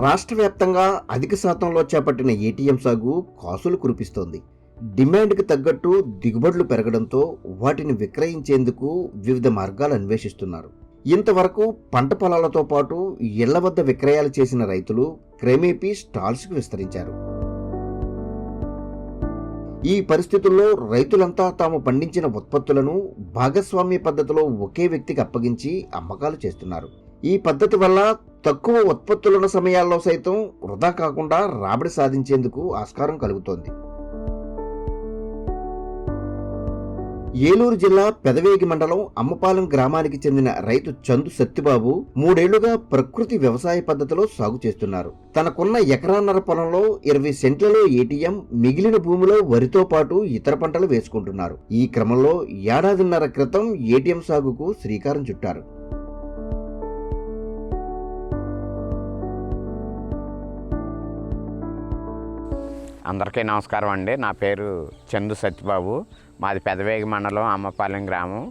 రాష్ట్ర వ్యాప్తంగా అధిక శాతంలో చేపట్టిన ఏటీఎం సాగు కాసులు కురిపిస్తోంది. డిమాండ్కి తగ్గట్టు దిగుబడులు పెరగడంతో వాటిని విక్రయించేందుకు వివిధ మార్గాలు అన్వేషిస్తున్నారు. ఇంతవరకు పంట పొలాలతో పాటు ఇళ్ల వద్ద విక్రయాలు చేసిన రైతులు క్రమేపీ స్టాల్స్కు విస్తరించారు. ఈ పరిస్థితుల్లో రైతులంతా తాము పండించిన ఉత్పత్తులను భాగస్వామ్య పద్ధతిలో ఒకే వ్యక్తికి అప్పగించి అమ్మకాలు చేస్తున్నారు. ఈ పద్ధతి వల్ల తక్కువ ఉత్పత్తులున్న సమయాల్లో సైతం వృధా కాకుండా రాబడి సాధించేందుకు ఆస్కారం కలుగుతోంది. ఏలూరు జిల్లా పెదవేగి మండలం అమ్మపాలెం గ్రామానికి చెందిన రైతు చందు సత్తిబాబు 3 ఏళ్లుగా ప్రకృతి వ్యవసాయ పద్ధతిలో సాగు చేస్తున్నారు. తనకున్న ఎకరాన్నర పొలంలో 20 సెంట్లలో ఏటీఎం, మిగిలిన భూమిలో వరితో పాటు ఇతర పంటలు వేసుకుంటున్నారు. ఈ క్రమంలో ఏడాదిన్నర క్రితం ఏటీఎం సాగుకు శ్రీకారం చుట్టారు. అందరికీ నమస్కారం అండి. నా పేరు చందు సత్యబాబు. మాది పెదవేగి మండలం అమ్మపాలెం గ్రామం,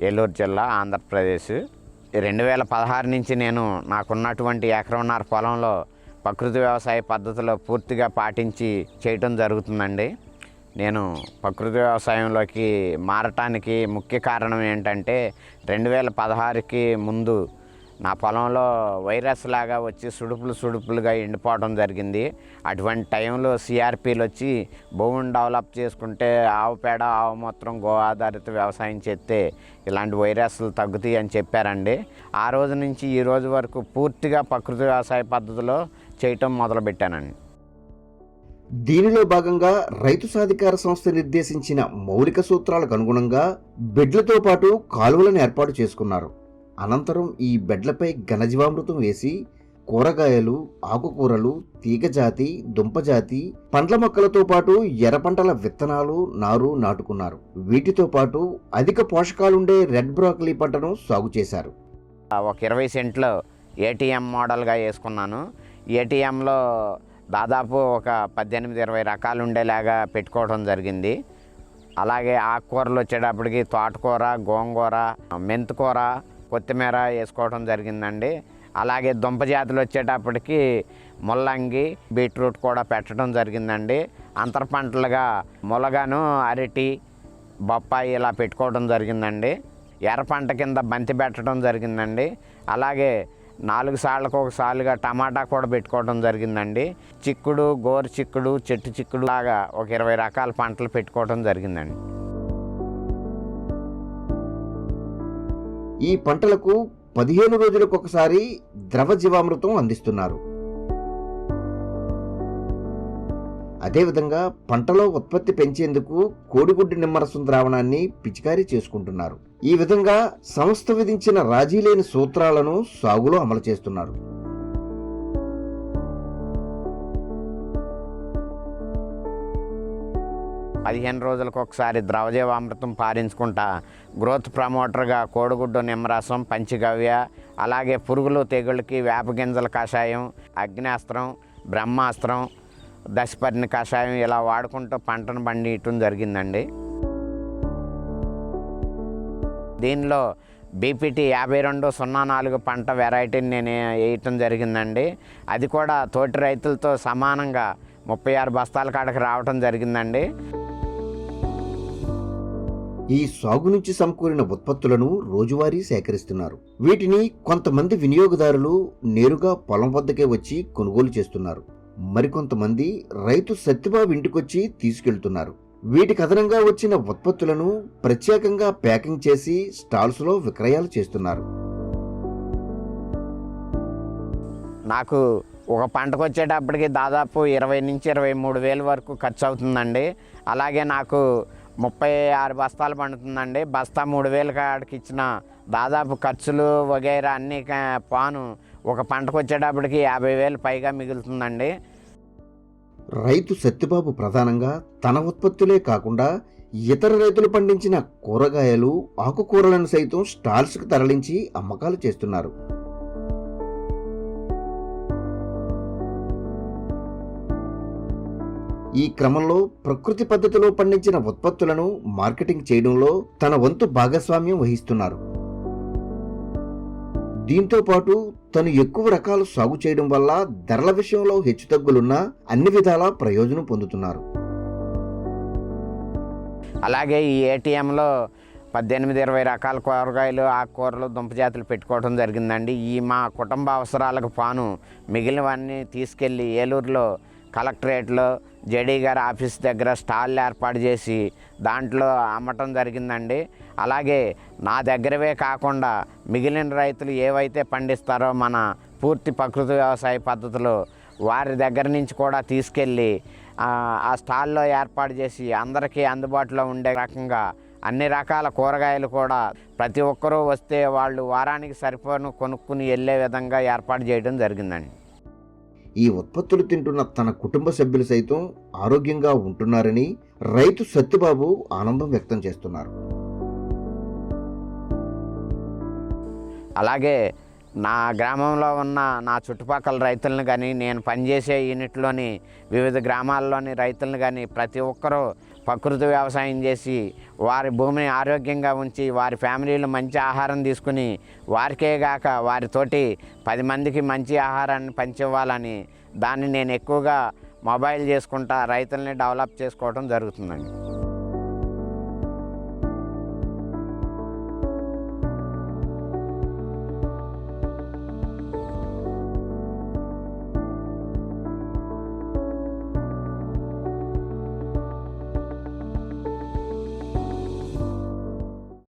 ఏలూరు జిల్లా, ఆంధ్రప్రదేశ్. 2016 నుంచి నేను నాకున్నటువంటి ఎకరన్నర పొలంలో ప్రకృతి వ్యవసాయ పద్ధతిలో పూర్తిగా పాటించి చేయటం జరుగుతుందండి. నేను ప్రకృతి వ్యవసాయంలోకి మారటానికి ముఖ్య కారణం ఏంటంటే 2016కి ముందు నా పొలంలో వైరస్ లాగా వచ్చి సుడుపులుగా ఎండిపోవడం జరిగింది. అటువంటి టైంలో సిఆర్పీలు వచ్చి భూమిని డెవలప్ చేసుకుంటే ఆవు పేడ, ఆవు మూత్రం, గో ఆధారిత వ్యవసాయం చేస్తే ఇలాంటి వైరస్లు తగ్గుతాయి అని చెప్పారండి. ఆ రోజు నుంచి ఈ రోజు వరకు పూర్తిగా ప్రకృతి వ్యవసాయ పద్ధతిలో చేయటం మొదలుపెట్టానండి. దీనిలో భాగంగా రైతు సాధికార సంస్థ నిర్దేశించిన మౌలిక సూత్రాలకు అనుగుణంగా బెడ్లతో పాటు కాలువలను ఏర్పాటు చేసుకున్నారు. అనంతరం ఈ బెడ్లపై ఘనజీవామృతం వేసి కూరగాయలు, ఆకుకూరలు, తీగజాతి, దుంపజాతి, పండ్ల మొక్కలతో పాటు ఎర్ర పంటల విత్తనాలు, నారు నాటుకున్నారు. వీటితో పాటు అధిక పోషకాలుండే రెడ్ బ్రాకలీ పంటను సాగు చేశారు. ఒక 20 సెంట్లు ఏటీఎం మోడల్గా వేసుకున్నాను. ఏటీఎంలో దాదాపు ఒక 18-20 రకాలు ఉండేలాగా పెట్టుకోవడం జరిగింది. అలాగే ఆకుకూరలు వచ్చేటప్పటికి తోటకూర, గోంగూర, మెంతికూర, కొత్తిమీర వేసుకోవడం జరిగిందండి. అలాగే దుంప జాతులు వచ్చేటప్పటికి ముల్లంగి, బీట్రూట్ కూడా పెట్టడం జరిగిందండి. అంతర పంటలుగా ములగాను, అరటి, బొప్పాయి ఇలా పెట్టుకోవడం జరిగిందండి. ఎర్ర పంట కింద బంతి పెట్టడం జరిగిందండి. అలాగే 4 సార్లకు ఒకసారిగా టమాటా కూడా పెట్టుకోవడం జరిగిందండి. చిక్కుడు, గోరు చిక్కుడు, చెట్టు చిక్కుడు లాగా ఒక 20 రకాల పంటలు పెట్టుకోవడం జరిగిందండి. ఈ పంటలకు 15 రోజులకు ఒకసారి ద్రవ జీవామృతం అందిస్తున్నారు. అదేవిధంగా పంటలో ఉత్పత్తి పెంచేందుకు కోడిగుడ్డు నిమ్మరసం ద్రావణాన్ని పిచికారీ చేసుకుంటున్నారు. ఈ విధంగా సంస్థ విధించిన రాజీ లేని సూత్రాలను సాగులో అమలు చేస్తున్నారు. పదిహేను రోజులకు ఒకసారి ద్రవజీవామృతం పారించుకుంటా గ్రోత్ ప్రమోటర్గా కోడిగుడ్డు నిమ్మరసం, పంచగవ్య, అలాగే పురుగులు తెగుళ్ళకి వేపగింజల కషాయం, అగ్నేస్త్రం, బ్రహ్మాస్త్రం, దశపర్ణి కషాయం ఇలా వాడుకుంటూ పంటను పండియటం జరిగిందండి. దీనిలో బీపీటీ 5204 పంట వెరైటీని నేను వేయటం జరిగిందండి. అది కూడా తోటి రైతులతో సమానంగా 36 బస్తాల కాడకి రావటం జరిగిందండి. ఈ సాగు నుంచి సమకూరిన ఉత్పత్తులను రోజువారీ సేకరిస్తున్నారు. వీటిని కొంతమంది వినియోగదారులు నేరుగా పొలం వద్దకే వచ్చి కొనుగోలు చేస్తున్నారు. మరికొంతమంది రైతు సత్యబాబు ఇంటికొచ్చి తీసుకెళ్తున్నారు. వీటికి అదనంగా వచ్చిన ఉత్పత్తులను ప్రత్యేకంగా ప్యాకింగ్ చేసి స్టాల్స్లో విక్రయాలు చేస్తున్నారు. నాకు ఒక పంటకు వచ్చేటప్పటికి దాదాపు 20 నుంచి 23 వేలు వరకు ఖర్చు అవుతుందండి. అలాగే నాకు 36 బస్తాలు పండుతుందండి. బస్తా 3,000 కాడికి ఇచ్చిన దాదాపు ఖర్చులు వగైరా అన్నీ పాను ఒక పంటకు వచ్చేటప్పటికి 50,000 పైగా మిగులుతుందండి. రైతు సత్యబాబు ప్రధానంగా తన ఉత్పత్తులే కాకుండా ఇతర రైతులు పండించిన కూరగాయలు, ఆకుకూరలను సైతం స్టాల్స్కు తరలించి అమ్మకాలు చేస్తున్నారు. ఈ క్రమంలో ప్రకృతి పద్ధతిలో పండించిన ఉత్పత్తులను మార్కెటింగ్ చేయడంలో తన వంతు భాగస్వామ్యం వహిస్తున్నారు. దీంతో పాటు తను ఎక్కువ రకాలు సాగు చేయడం వల్ల ధరల విషయంలో హెచ్చుతగ్గులున్నా అన్ని విధాలా ప్రయోజనం పొందుతున్నారు. అలాగే ఈ ఏటీఎంలో 18-20 రకాల కూరగాయలు, ఆకుకూరలు, దుంపజాతులు పెట్టుకోవడం జరిగిందండి. ఈ మా కుటుంబ అవసరాలకు పాను మిగిలినవన్నీ తీసుకెళ్ళి ఏలూరులో కలెక్టరేట్లో జేడీ గారి ఆఫీస్ దగ్గర స్టాల్ ఏర్పాటు చేసి దాంట్లో అమ్మటం జరిగిందండి. అలాగే నా దగ్గరవే కాకుండా మిగిలిన రైతులు ఏవైతే పండిస్తారో మన పూర్తి ప్రకృతి వ్యవసాయ పద్ధతిలో వారి దగ్గర నుంచి కూడా తీసుకెళ్ళి ఆ స్టాల్లో ఏర్పాటు చేసి అందరికీ అందుబాటులో ఉండే రకంగా అన్ని రకాల కూరగాయలు కూడా ప్రతి ఒక్కరూ వస్తే వాళ్ళు వారానికి సరిపోను కొనుక్కుని వెళ్ళే విధంగా ఏర్పాటు చేయడం జరిగిందండి. ఈ ఉత్పత్తులు తింటున్న తన కుటుంబ సభ్యులు సైతం ఆరోగ్యంగా ఉంటున్నారని రైతు సత్యబాబు ఆనందం వ్యక్తం చేస్తున్నారు. అలాగే నా గ్రామంలో ఉన్న నా చుట్టుపక్కల రైతులను కానీ, నేను పనిచేసే యూనిట్లోని వివిధ గ్రామాల్లోని రైతులను కానీ ప్రతి ఒక్కరూ ప్రకృతి వ్యవసాయం చేసి వారి భూమిని ఆరోగ్యంగా ఉంచి వారి ఫ్యామిలీలు మంచి ఆహారం తీసుకుని వారికే గాక వారితోటి 10 మందికి మంచి ఆహారాన్ని పంచివ్వాలని దాన్ని నేను ఎక్కువగా మొబైల్ చేసుకుంటా రైతుల్ని డెవలప్ చేసుకోవడం జరుగుతుందండి.